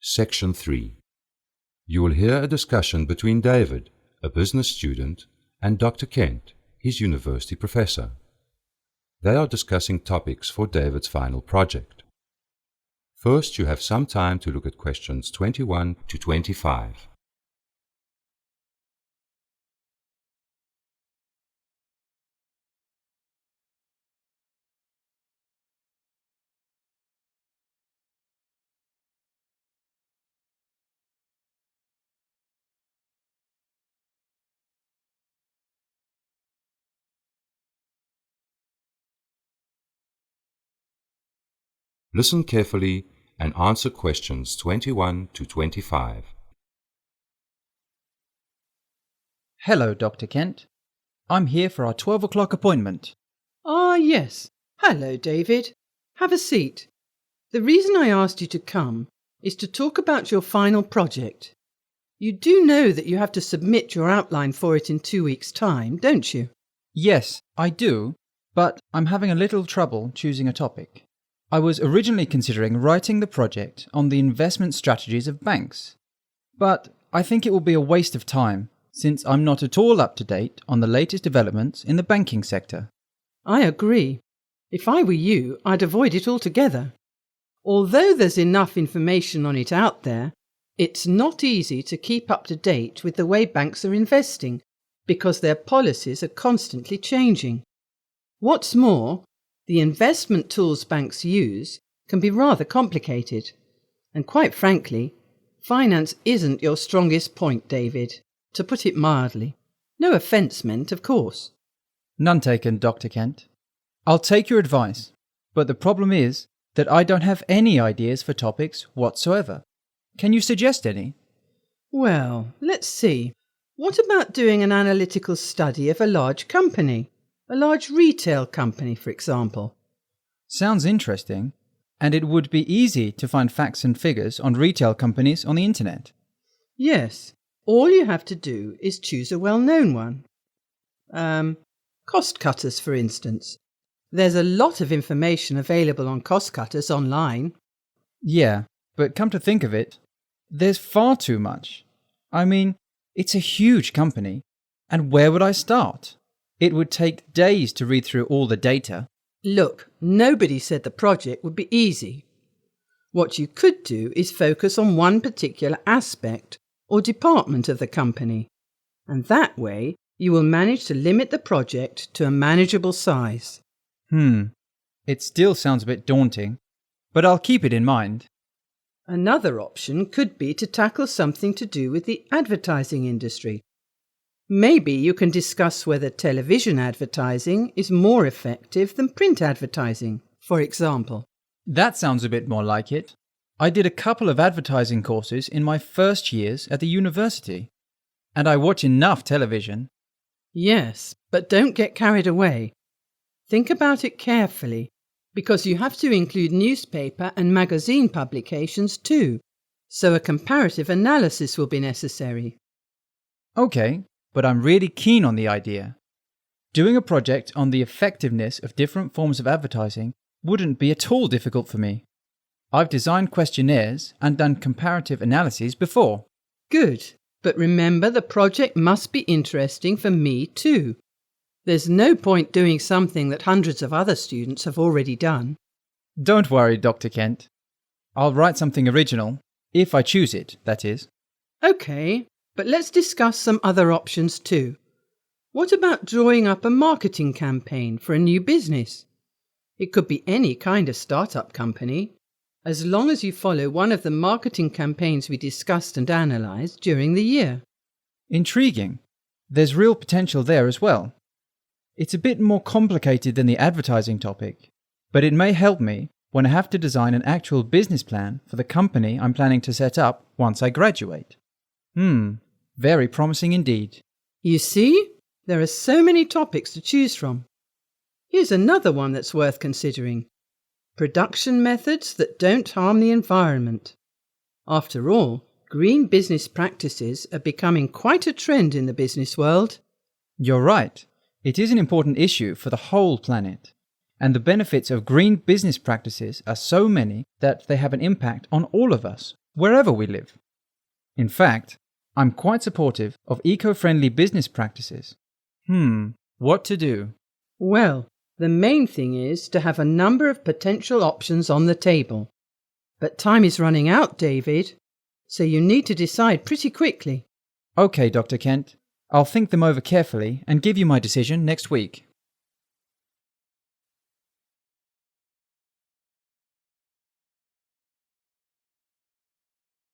Section 3. You will hear a discussion between David, a business student, and Dr. Kent, his university professor. They are discussing topics for David's final project. First, you have some time to look at questions 21 to 25. Listen carefully and answer questions 21 to 25. Hello, Dr. Kent. I'm here for our 12 o'clock appointment. Ah, yes. Hello, David. Have a seat. The reason I asked you to come is to talk about your final project. You do know that you have to submit your outline for it in 2 weeks' time, don't you? Yes, I do, but I'm having a little trouble choosing a topic. I was originally considering writing the project on the investment strategies of banks, but I think it will be a waste of time since I'm not at all up to date on the latest developments in the banking sector. I agree. If I were you, I'd avoid it altogether. Although there's enough information on it out there, it's not easy to keep up to date with the way banks are investing because their policies are constantly changing. What's more, the investment tools banks use can be rather complicated. And quite frankly, finance isn't your strongest point, David, to put it mildly. No offence meant, of course. None taken, Dr. Kent. I'll take your advice, but the problem is that I don't have any ideas for topics whatsoever. Can you suggest any? Well, let's see. What about doing an analytical study of a large company? A large retail company, for example. Sounds interesting, and it would be easy to find facts and figures on retail companies on the internet. Yes, all you have to do is choose a well-known one. Cost cutters, for instance. There's a lot of information available on cost cutters online. Yeah, but come to think of it, there's far too much. I mean, it's a huge company, and where would I start? It would take days to read through all the data. Look, nobody said the project would be easy. What you could do is focus on one particular aspect or department of the company, and that way you will manage to limit the project to a manageable size. It still sounds a bit daunting, but I'll keep it in mind. Another option could be to tackle something to do with the advertising industry. Maybe you can discuss whether television advertising is more effective than print advertising, for example. That sounds a bit more like it. I did a couple of advertising courses in my first years at the university, and I watch enough television. Yes, but don't get carried away. Think about it carefully, because you have to include newspaper and magazine publications too, so a comparative analysis will be necessary. Okay, but I'm really keen on the idea. Doing a project on the effectiveness of different forms of advertising wouldn't be at all difficult for me. I've designed questionnaires and done comparative analyses before. Good, but remember the project must be interesting for me too. There's no point doing something that hundreds of other students have already done. Don't worry, Dr. Kent. I'll write something original, if I choose it, that is. Okay, but let's discuss some other options too. What about drawing up a marketing campaign for a new business? It could be any kind of startup company, as long as you follow one of the marketing campaigns we discussed and analysed during the year. Intriguing. There's real potential there as well. It's a bit more complicated than the advertising topic, but it may help me when I have to design an actual business plan for the company I'm planning to set up once I graduate. Very promising indeed. You see, there are so many topics to choose from. Here's another one that's worth considering. Production methods that don't harm the environment. After all, green business practices are becoming quite a trend in the business world. You're right. It is an important issue for the whole planet. And the benefits of green business practices are so many that they have an impact on all of us, wherever we live. In fact, I'm quite supportive of eco-friendly business practices. What to do? Well, the main thing is to have a number of potential options on the table. But time is running out, David, so you need to decide pretty quickly. Okay, Dr. Kent. I'll think them over carefully and give you my decision next week.